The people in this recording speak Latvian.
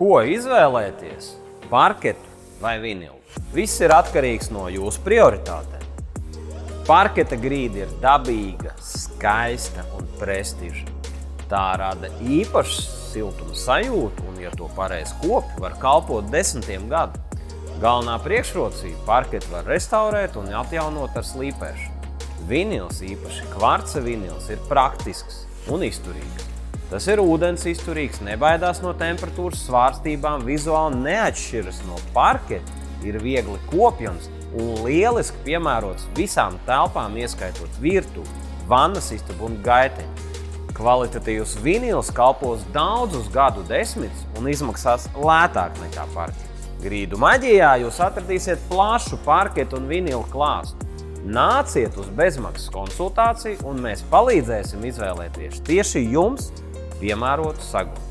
Ko izvēlēties? Parketu vai vinilu? Viss ir atkarīgs no jūsu prioritātēm. Parketa grīda ir dabīga, skaista un prestiža. Tā rada īpašu siltuma sajūtu un, ja to pareizi kopi, var kalpot 10 gadu. Galvenā priekšrocība parketu var restaurēt un atjaunot ar slīpēšanu. Vinils, īpaši kvarca vinils, ir praktisks un izturīgs. Tas ir ūdens izturīgs, nebaidās no temperatūras svārstībām, vizuāli neatšķiras no parketa, ir viegli kopjams un lieliski piemērots visām telpām, ieskaitot virtuvi, vannas istabu un gaiteņu. Kvalitatīvs vinils kalpos daudzus gadu desmitus un izmaksās lētāk nekā parkets. Grīdu maģijā jūs atradīsiet plašu parketu un vinilu klāstu. Nāciet uz bezmaksas konsultāciju un mēs palīdzēsim izvēlēties tieši jums piemērotu sagunu.